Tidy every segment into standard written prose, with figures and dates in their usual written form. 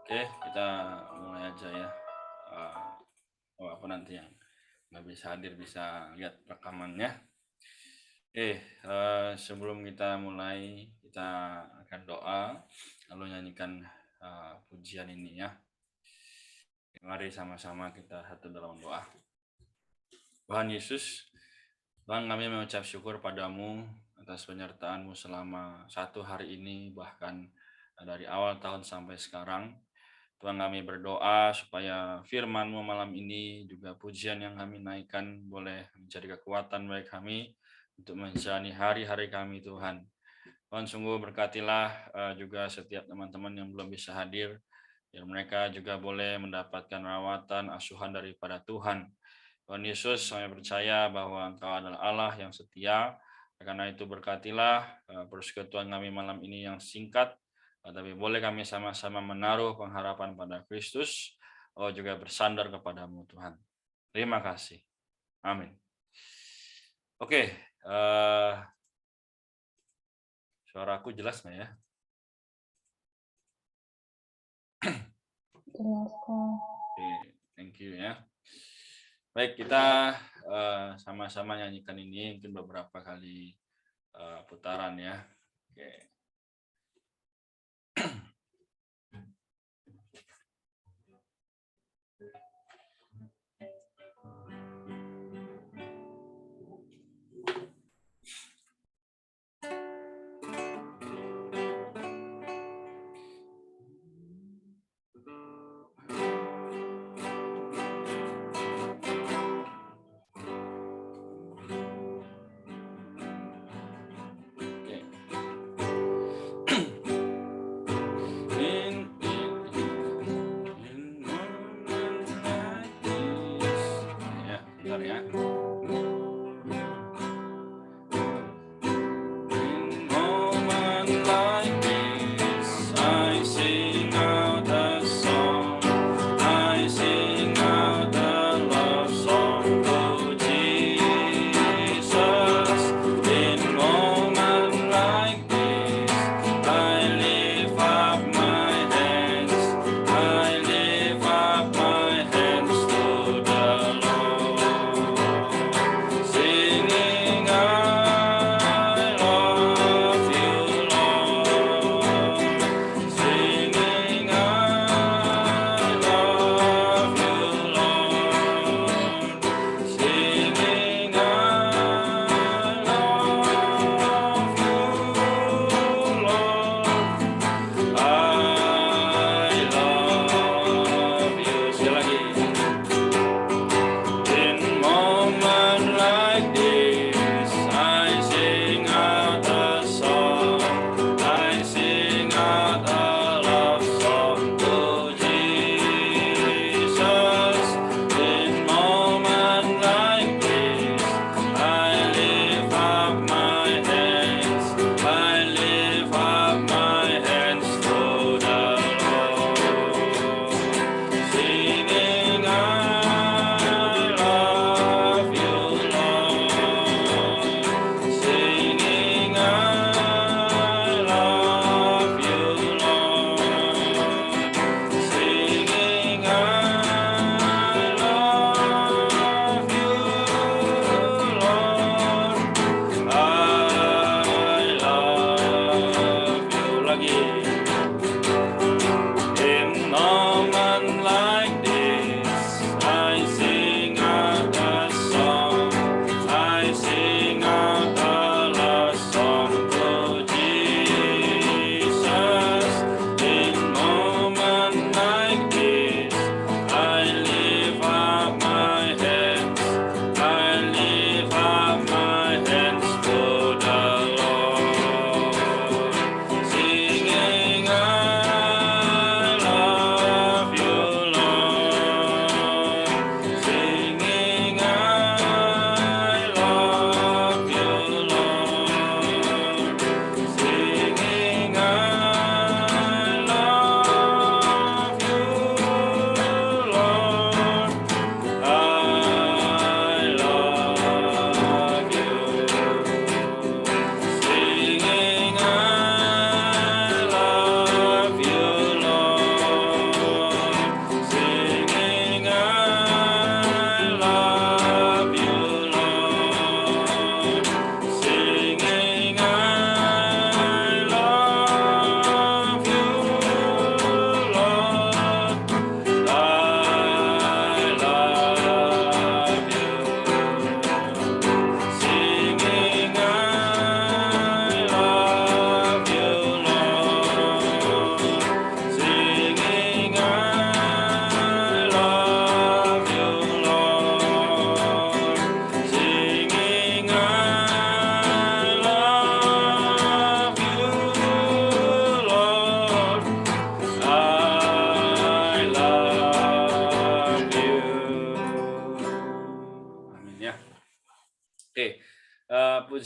Oke, kita mulai aja ya. Apa nanti yang nggak bisa hadir bisa lihat rekamannya. Sebelum kita mulai, kita akan doa, lalu nyanyikan pujian ini ya. Mari sama-sama kita satu dalam doa. Tuhan Yesus, Tuhan, kami mengucap syukur padamu atas penyertaan-Mu selama satu hari ini, bahkan dari awal tahun sampai sekarang. Tuhan, kami berdoa supaya firman-Mu malam ini, juga pujian yang kami naikkan boleh menjadi kekuatan bagi kami untuk menjalani hari-hari kami, Tuhan. Tuhan, sungguh berkatilah juga setiap teman-teman yang belum bisa hadir, biar mereka juga boleh mendapatkan rawatan, asuhan daripada Tuhan. Tuhan Yesus, kami percaya bahwa Engkau adalah Allah yang setia. Karena itu berkatilah persekutuan kami malam ini yang singkat, tapi boleh kami sama-sama menaruh pengharapan pada Kristus, juga bersandar kepadamu Tuhan. Terima kasih. Amin. Oke, suaraku jelas nggak ya? Jelas kok. Oke, thank you ya. Baik, kita sama-sama nyanyikan ini mungkin beberapa kali putaran ya. Oke.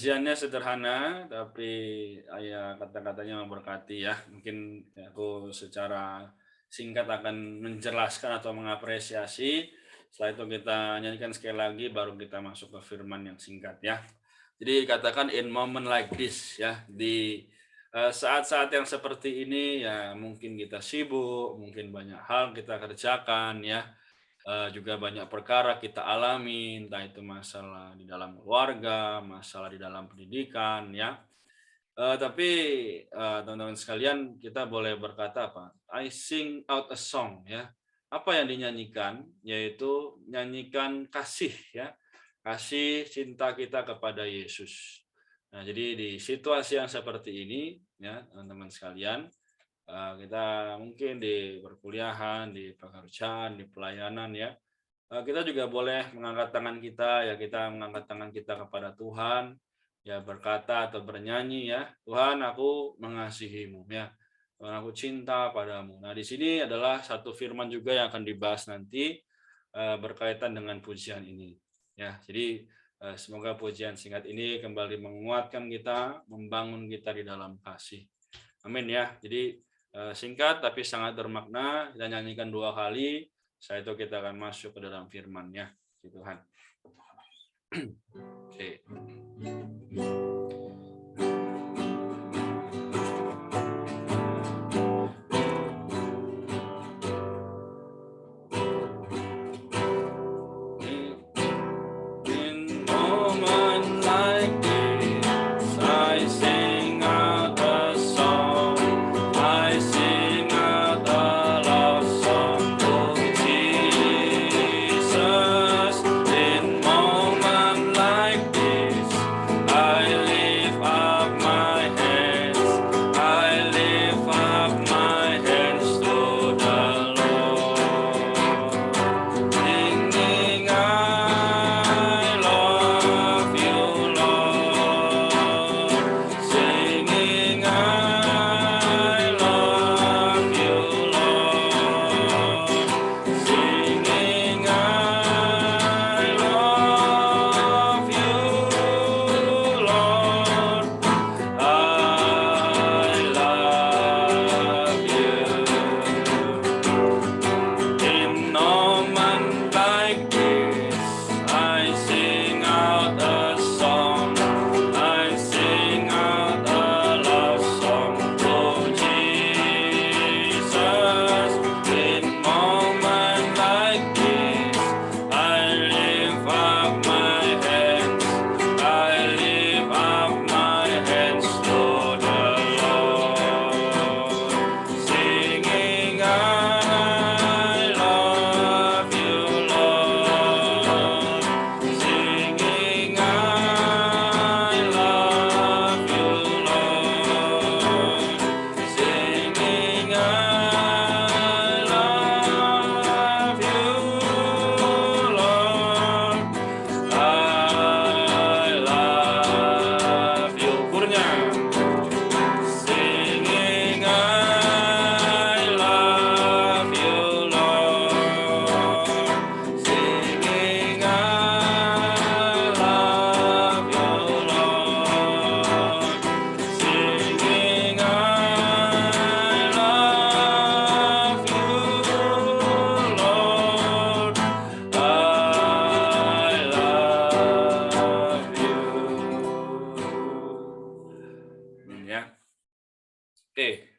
Pujiannya sederhana, tapi ya kata-katanya memberkati ya. Mungkin aku secara singkat akan menjelaskan atau mengapresiasi. Setelah itu kita nyanyikan sekali lagi, baru kita masuk ke firman yang singkat ya. Jadi katakan in moment like this ya, di saat-saat yang seperti ini ya, mungkin kita sibuk, mungkin banyak hal kita kerjakan ya. Juga banyak perkara kita alami, entah itu masalah di dalam keluarga, masalah di dalam pendidikan, ya. Tapi, teman-teman sekalian, kita boleh berkata apa? I sing out a song, ya. Apa yang dinyanyikan? Yaitu nyanyikan kasih, ya. Kasih cinta kita kepada Yesus. Nah, jadi di situasi yang seperti ini, ya, teman-teman sekalian, kita mungkin di perkuliahan, di pekerjaan, di pelayanan ya, kita juga boleh mengangkat tangan kita ya, kita mengangkat tangan kita kepada Tuhan, ya berkata atau bernyanyi ya, Tuhan aku mengasihimu ya, Tuhan aku cinta padamu. Nah di sini adalah satu firman juga yang akan dibahas nanti berkaitan dengan pujian ini ya. Jadi semoga pujian singkat ini kembali menguatkan kita, membangun kita di dalam kasih. Amin ya. Jadi singkat tapi sangat bermakna. Kita nyanyikan 2 kali. Setelah itu kita akan masuk ke dalam firman-Nya. Tuhan. Oke.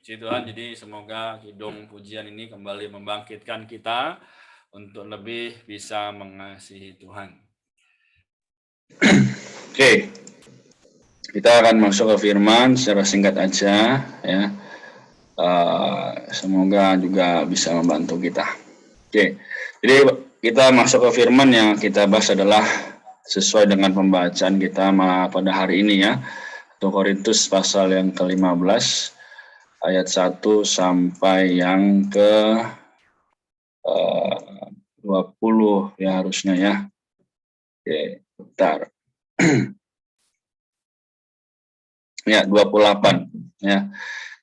Puji Tuhan, jadi semoga hidung pujian ini kembali membangkitkan kita untuk lebih bisa mengasihi Tuhan. Oke, kita akan masuk ke firman secara singkat aja ya. Semoga juga bisa membantu kita. Oke, jadi kita masuk ke firman yang kita bahas adalah sesuai dengan pembacaan kita pada hari ini ya. 1 Korintus pasal yang ke-15. Ayat 1 sampai yang ke 20 ya harusnya ya. Oke, bentar. Ya, 28 ya.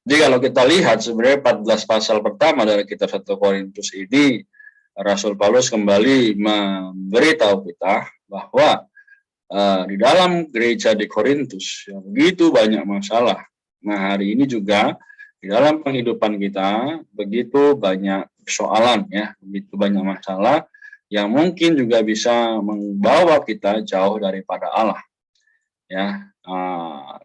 Jadi kalau kita lihat sebenarnya 14 pasal pertama dari kitab 1 Korintus ini, Rasul Paulus kembali memberitahu kita bahwa di dalam gereja di Korintus ya, begitu banyak masalah. Nah, hari ini juga di dalam kehidupan kita begitu banyak persoalan ya, begitu banyak masalah yang mungkin juga bisa membawa kita jauh daripada Allah. Ya,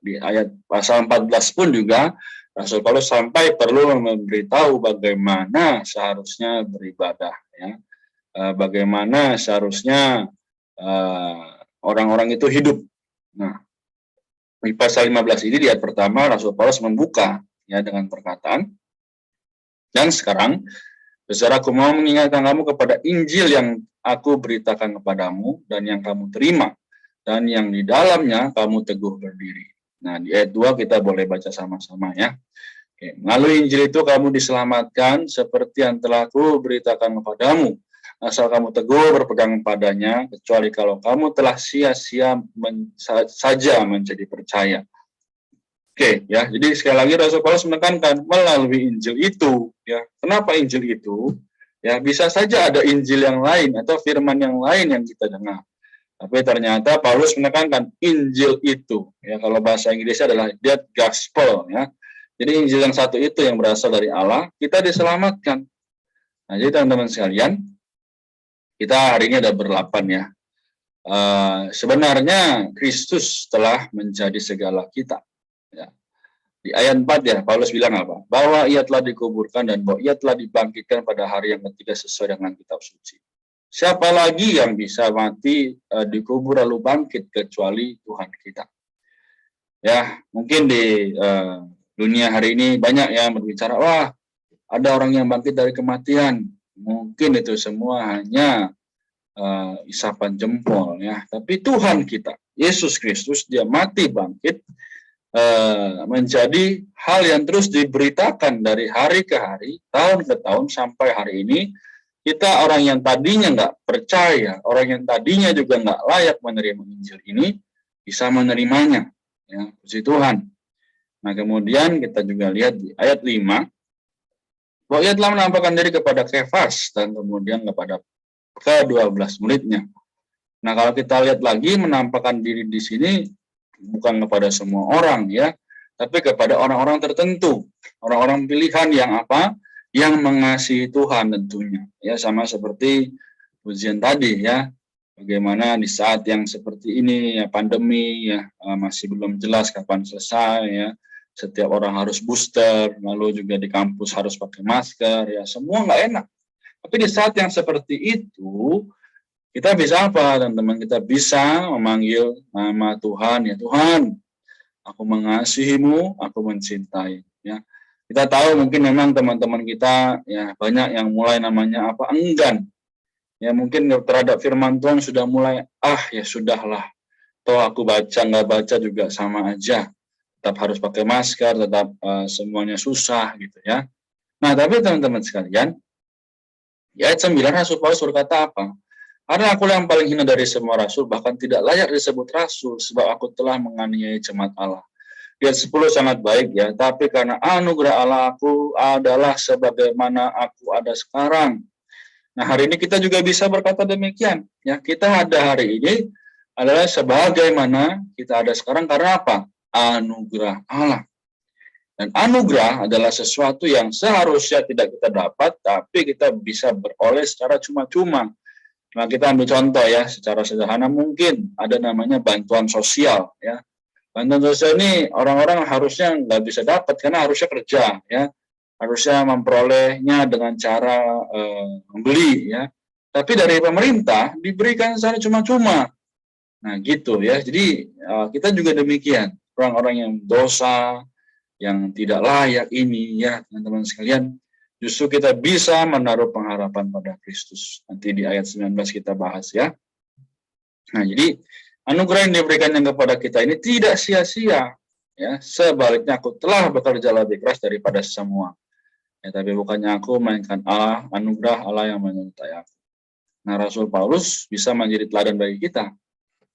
di ayat pasal 14 pun juga Rasul Paulus sampai perlu memberitahu bagaimana seharusnya beribadah ya. Bagaimana seharusnya orang-orang itu hidup. Nah, di pasal 15 ini di ayat pertama Rasul Paulus membuka ya dengan perkataan, dan sekarang saudaraku mau mengingatkan kamu kepada Injil yang aku beritakan kepadamu dan yang kamu terima dan yang di dalamnya kamu teguh berdiri. Nah, di ayat 2 kita boleh baca sama-sama ya. Oke, melalui Injil itu kamu diselamatkan seperti yang telah aku beritakan kepadamu. Asal kamu teguh berpegang padanya, kecuali kalau kamu telah sia-sia saja menjadi percaya. Oke, ya. Jadi sekali lagi Rasul Paulus menekankan melalui Injil itu, ya. Kenapa Injil itu? Ya, bisa saja ada Injil yang lain atau firman yang lain yang kita dengar. Tapi ternyata Paulus menekankan Injil itu. Ya, kalau bahasa Inggrisnya adalah that gospel, ya. Jadi Injil yang satu itu yang berasal dari Allah, kita diselamatkan. Nah, jadi teman-teman sekalian, kita hari ini ada berlapan ya. Sebenarnya Kristus telah menjadi segala kita. Ya. Di ayat 4 ya, Paulus bilang apa? Bahwa ia telah dikuburkan dan bahwa ia telah dibangkitkan pada hari yang ketiga sesuai dengan kitab suci. Siapa lagi yang bisa mati, dikubur lalu bangkit kecuali Tuhan kita? Ya, mungkin di dunia hari ini banyak yang berbicara, wah ada orang yang bangkit dari kematian. Mungkin itu semua hanya isapan jempol ya. Tapi Tuhan kita, Yesus Kristus, dia mati bangkit menjadi hal yang terus diberitakan dari hari ke hari, tahun ke tahun sampai hari ini. Kita orang yang tadinya nggak percaya, orang yang tadinya juga nggak layak menerima Injil ini, bisa menerimanya. Ya, puji Tuhan. Nah, kemudian kita juga lihat di ayat 5, bahwa ia telah menampakkan diri kepada Kefas dan kemudian kepada ke-12 muridnya. Nah, kalau kita lihat lagi, menampakkan diri di sini bukan kepada semua orang ya, tapi kepada orang-orang tertentu, orang-orang pilihan yang apa? Yang mengasihi Tuhan tentunya. Ya, sama seperti ujian tadi ya. Bagaimana di saat yang seperti ini ya, pandemi ya, masih belum jelas kapan selesai ya. Setiap orang harus booster, lalu juga di kampus harus pakai masker ya, semua nggak enak. Tapi di saat yang seperti itu, kita bisa apa, teman-teman? Kita bisa memanggil nama Tuhan ya, Tuhan, aku mengasihimu, aku mencintai ya. Kita tahu mungkin memang teman-teman kita ya banyak yang mulai namanya apa, enggan. Ya mungkin terhadap firman Tuhan sudah mulai, ya sudahlah, toh aku baca nggak baca juga sama aja, tetap harus pakai masker, tetap semuanya susah gitu ya. Nah, tapi teman-teman sekalian, di ayat 9 Rasul Paulus berkata apa? Karena aku yang paling hina dari semua rasul, bahkan tidak layak disebut rasul, sebab aku telah menganiaya jemaat Allah. Di ayat 10 sangat baik ya, tapi karena anugerah Allah aku adalah sebagaimana aku ada sekarang. Nah, hari ini kita juga bisa berkata demikian. Ya, kita ada hari ini adalah sebagaimana kita ada sekarang karena apa? Anugerah Allah. Dan anugerah adalah sesuatu yang seharusnya tidak kita dapat, tapi kita bisa beroleh secara cuma-cuma. Nah, kita ambil contoh ya, secara sederhana mungkin ada namanya bantuan sosial ya. Bantuan sosial ini orang-orang harusnya nggak bisa dapat karena harusnya kerja ya. Harusnya memperolehnya dengan cara membeli ya. Tapi dari pemerintah diberikan secara cuma-cuma. Nah, gitu ya. Jadi kita juga demikian. Orang-orang yang dosa, yang tidak layak ini ya, teman-teman sekalian, justru kita bisa menaruh pengharapan pada Kristus. Nanti di ayat 19 kita bahas ya. Nah, jadi anugerah yang diberikan kepada kita ini tidak sia-sia. Ya, sebaliknya aku telah bekerja lebih keras daripada semua. Ya, tapi bukannya aku, melainkan Allah, anugerah Allah yang menyertai aku. Nah, Rasul Paulus bisa menjadi teladan bagi kita.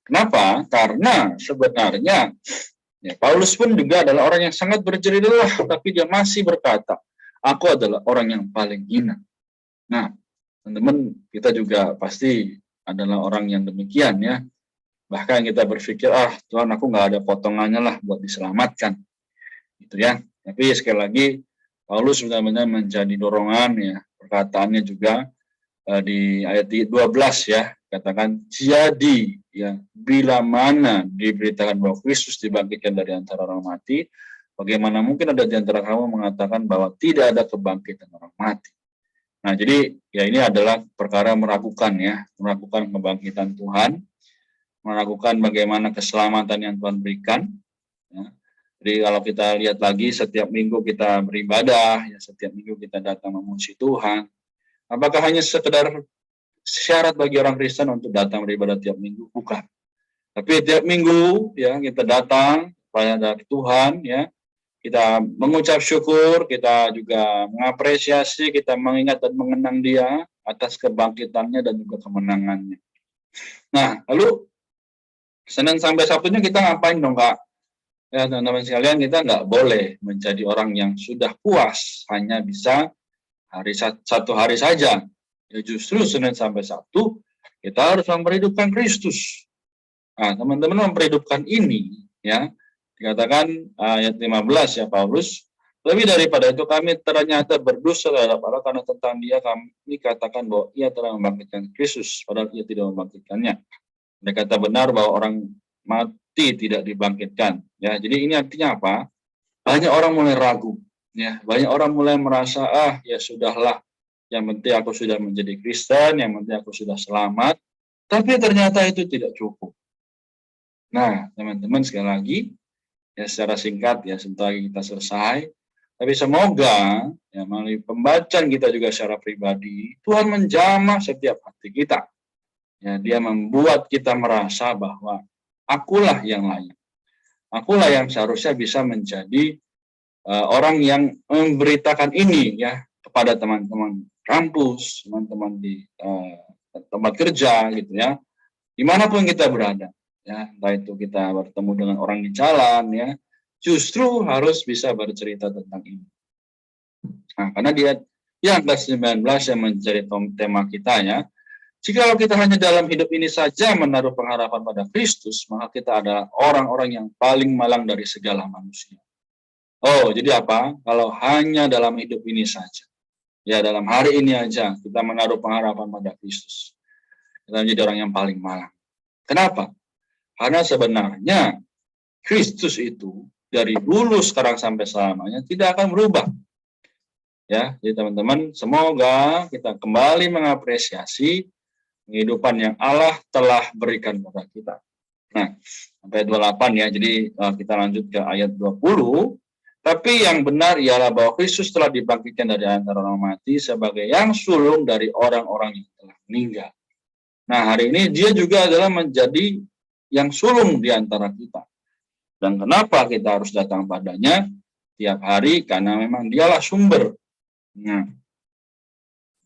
Kenapa? Karena sebenarnya ya, Paulus pun juga adalah orang yang sangat berjerih lelah, tapi dia masih berkata, aku adalah orang yang paling hina. Nah, teman-teman, kita juga pasti adalah orang yang demikian ya. Bahkan kita berpikir, Tuhan aku nggak ada potongannya lah buat diselamatkan. Gitu ya. Tapi sekali lagi, Paulus benar-benar menjadi dorongan ya, perkataannya juga di ayat 12 ya, katakan jadi ya bila mana diberitakan bahwa Kristus dibangkitkan dari antara orang mati, bagaimana mungkin ada di antara kamu mengatakan bahwa tidak ada kebangkitan orang mati. Nah, jadi ya ini adalah perkara meragukan ya, meragukan kebangkitan Tuhan, meragukan bagaimana keselamatan yang Tuhan berikan. Ya. Jadi kalau kita lihat lagi setiap minggu kita beribadah, ya setiap minggu kita datang memuji Tuhan. Apakah hanya sekedar syarat bagi orang Kristen untuk datang beribadah tiap minggu? Bukan. Tapi tiap minggu ya kita datang kepada Tuhan ya, kita mengucap syukur, kita juga mengapresiasi, kita mengingat dan mengenang Dia atas kebangkitannya dan juga kemenangannya. Nah, lalu Senin sampai Sabtunya kita ngapain dong, Kak? Ya, teman-teman sekalian, kita nggak boleh menjadi orang yang sudah puas hanya bisa satu hari saja. Ya, justru Senin sampai Sabtu kita harus memperhidupkan Kristus. Nah, teman-teman memperhidupkan ini, ya, dikatakan ayat 15 ya Paulus, lebih daripada itu kami ternyata berdosa terhadap Allah karena tentang Dia kami katakan bahwa Ia telah membangkitkan Kristus, padahal Ia tidak membangkitkannya. Dia kata benar bahwa orang mati tidak dibangkitkan. Ya, jadi ini artinya apa? Banyak orang mulai ragu. Ya, banyak orang mulai merasa ya sudahlah. Yang penting aku sudah menjadi Kristen, yang penting aku sudah selamat. Tapi ternyata itu tidak cukup. Nah, teman-teman sekali lagi, ya secara singkat ya sebentar lagi kita selesai. Tapi semoga ya melalui pembacaan kita juga secara pribadi, Tuhan menjamah setiap hati kita. Ya, Dia membuat kita merasa bahwa akulah yang layak. Akulah yang seharusnya bisa menjadi orang yang memberitakan ini ya kepada teman-teman kampus, teman-teman di tempat kerja gitu ya. Dimanapun kita berada, ya entah itu kita bertemu dengan orang di jalan ya, justru harus bisa bercerita tentang ini. Nah, karena dia yang ke-19 yang menjadi tema kita ya. Jika kita hanya dalam hidup ini saja menaruh pengharapan pada Kristus, maka kita adalah orang-orang yang paling malang dari segala manusia. Oh, jadi apa? Kalau hanya dalam hidup ini saja, ya dalam hari ini aja kita menaruh pengharapan pada Kristus, kita menjadi orang yang paling malang. Kenapa? Karena sebenarnya Kristus itu dari dulu sekarang sampai selamanya tidak akan berubah. Ya, jadi teman-teman, semoga kita kembali mengapresiasi kehidupan yang Allah telah berikan kepada kita. Nah, sampai 28 ya, jadi kita lanjut ke ayat 20. Tapi yang benar ialah bahwa Kristus telah dibangkitkan dari antara orang mati sebagai yang sulung dari orang-orang yang telah meninggal. Nah, hari ini dia juga adalah menjadi yang sulung di antara kita. Dan kenapa kita harus datang padanya tiap hari? Karena memang dialah sumber. Nah,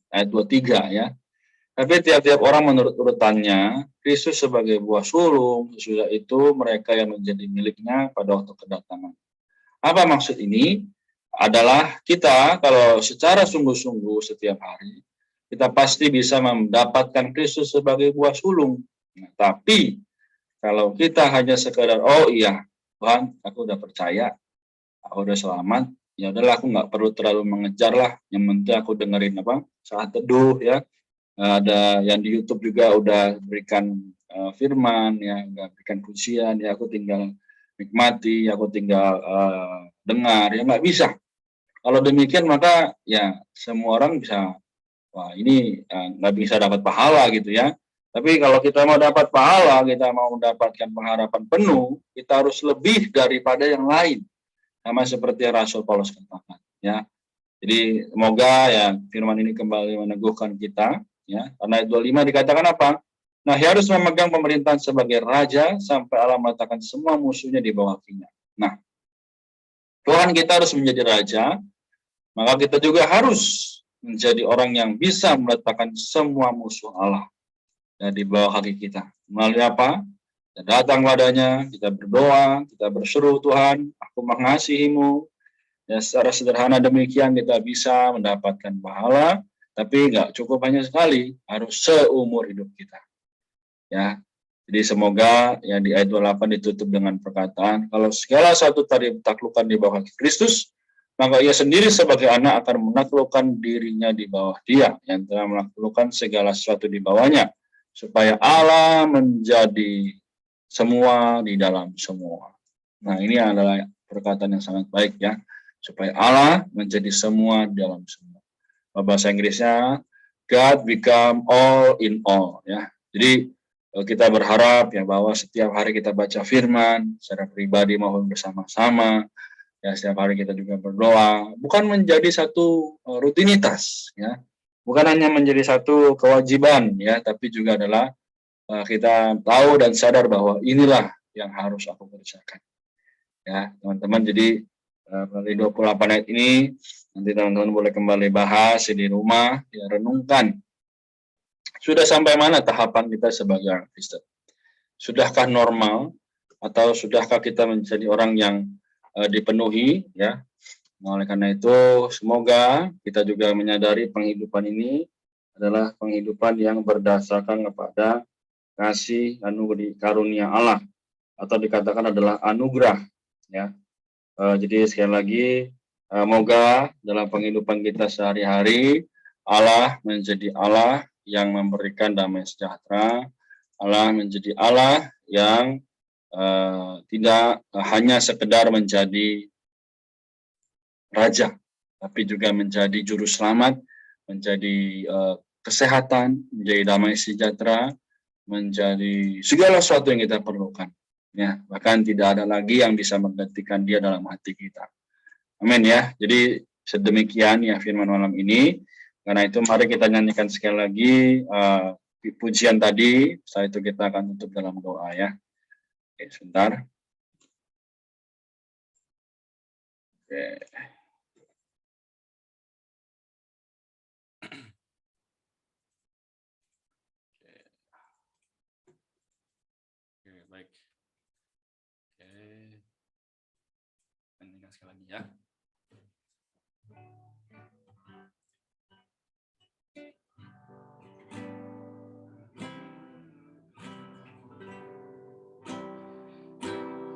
ayat 23 ya. Tapi tiap-tiap orang menurut urutannya, Kristus sebagai buah sulung, sesudah itu mereka yang menjadi miliknya pada waktu kedatangan. Apa maksud ini? Adalah kita kalau secara sungguh-sungguh setiap hari, kita pasti bisa mendapatkan Kristus sebagai buah sulung. Nah, tapi kalau kita hanya sekedar, oh iya, Tuhan, aku udah percaya, aku udah selamat, ya udahlah aku nggak perlu terlalu mengejar lah, yang penting aku dengerin saat teduh ya. Ada yang di YouTube juga udah berikan firman ya, udah berikan pujian ya, aku tinggal nikmati, aku tinggal dengar ya, nggak bisa. Kalau demikian maka ya semua orang bisa, wah ini nggak bisa dapat pahala gitu ya. Tapi kalau kita mau dapat pahala, kita mau mendapatkan pengharapan penuh, kita harus lebih daripada yang lain, sama seperti Rasul Paulus katakan ya. Jadi semoga ya firman ini kembali meneguhkan kita. Ya, karena ayat 25 dikatakan apa? Nah, harus memegang pemerintahan sebagai raja sampai Allah meletakkan semua musuhnya di bawah kakinya. Nah, Tuhan kita harus menjadi raja, maka kita juga harus menjadi orang yang bisa meletakkan semua musuh Allah di bawah kaki kita. Melalui apa? Kita datang padanya, kita berdoa, kita berseru, Tuhan, aku mengasihimu. Ya, secara sederhana demikian kita bisa mendapatkan pahala. Tapi nggak cukup hanya sekali, harus seumur hidup kita. Ya, Jadi semoga yang di ayat 28 ditutup dengan perkataan, kalau segala sesuatu tadi ditaklukkan di bawah Kristus, maka ia sendiri sebagai anak akan menaklukkan dirinya di bawah dia, yang telah menaklukkan segala sesuatu di bawahnya, supaya Allah menjadi semua di dalam semua. Nah, ini adalah perkataan yang sangat baik ya, supaya Allah menjadi semua di dalam semua. Bahasa Inggrisnya, God become all in all ya. Jadi kita berharap ya bahwa setiap hari kita baca firman secara pribadi maupun bersama-sama, ya setiap hari kita juga berdoa, bukan menjadi satu rutinitas ya, bukan hanya menjadi satu kewajiban ya, tapi juga adalah kita tahu dan sadar bahwa inilah yang harus aku kerjakan ya teman-teman. Jadi melalui 28 ayat ini nanti teman-teman boleh kembali bahas di rumah, ya renungkan sudah sampai mana tahapan kita sebagai orang Kristen. Sudahkah normal atau sudahkah kita menjadi orang yang dipenuhi ya. Nah, oleh karena itu semoga kita juga menyadari penghidupan ini adalah penghidupan yang berdasarkan kepada kasih karunia Allah, atau dikatakan adalah anugerah ya. Jadi sekali lagi moga dalam penghidupan kita sehari-hari Allah menjadi Allah yang memberikan damai sejahtera, Allah menjadi Allah yang tidak hanya sekedar menjadi raja, tapi juga menjadi juru selamat, menjadi kesehatan, menjadi damai sejahtera, menjadi segala sesuatu yang kita perlukan. Ya, bahkan tidak ada lagi yang bisa menggantikan dia dalam hati kita. Amin ya. Jadi sedemikian ya firman malam ini. Karena itu mari kita nyanyikan sekali lagi pujian tadi. Setelah itu kita akan tutup dalam doa ya. Oke, sebentar. Oke. Baik. Oke. Nyanyikan sekali lagi ya.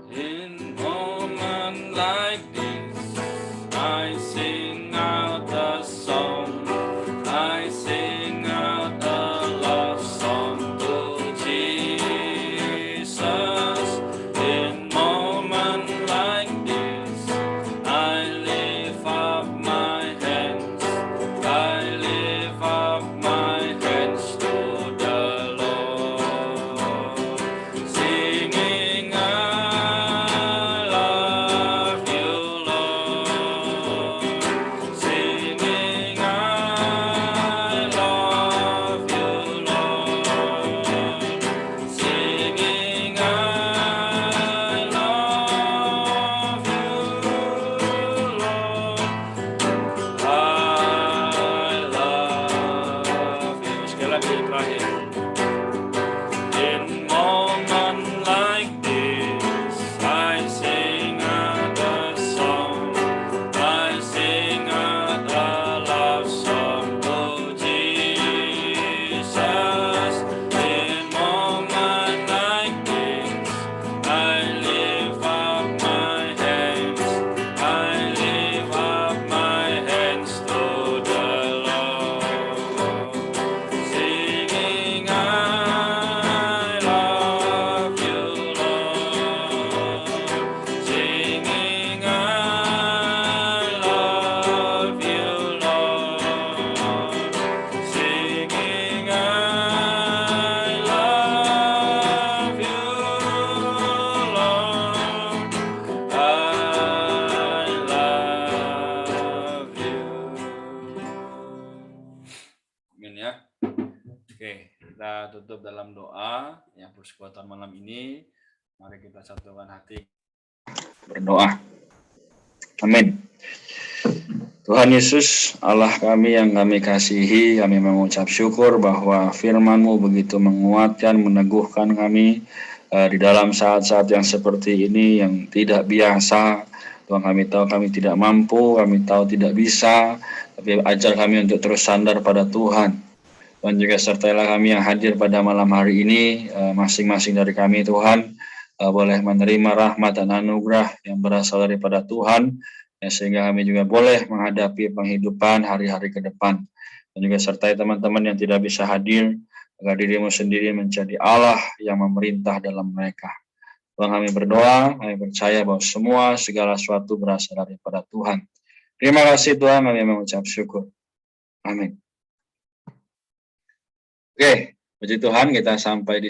In moment like this, I sing out a song. I sing out a love song to Jesus. In moment like this, I lift up my hands. I lift up my hands to the Lord, singing I love you, Lord, singing I love you, Lord, singing I love you, Lord. I love you. Sekali lagi terakhir. In moment like this, I sing out a song. I sing out a love song to Jesus. In moment like this, I lift up my hands. I lift up my hands to the Lord, singing I love you, Lord, singing I love you, Lord, singing I love you, Lord. I love you. Amin ya. Oke, kita tutup dalam doa yang persekutuan malam ini. Mari kita satukan hati Berdoa. Amin. Tuhan Yesus, Allah kami yang kami kasihi, kami mengucap syukur bahwa firman-Mu begitu menguatkan, meneguhkan kami di dalam saat-saat yang seperti ini yang tidak biasa. Tuhan, kami tahu kami tidak mampu, kami tahu tidak bisa, tapi ajar kami untuk terus sandar pada Tuhan. Tuhan juga sertailah kami yang hadir pada malam hari ini, masing-masing dari kami Tuhan, boleh menerima rahmat dan anugerah yang berasal daripada Tuhan, ya, sehingga kami juga boleh menghadapi penghidupan hari-hari ke depan. Dan juga sertai teman-teman yang tidak bisa hadir, agar dirimu sendiri menjadi Allah yang memerintah dalam mereka. Tuhan, kami berdoa, kami percaya bahwa semua segala sesuatu berasal daripada Tuhan. Terima kasih Tuhan, kami mengucap syukur. Amin. Oke, puji Tuhan, kita sampai di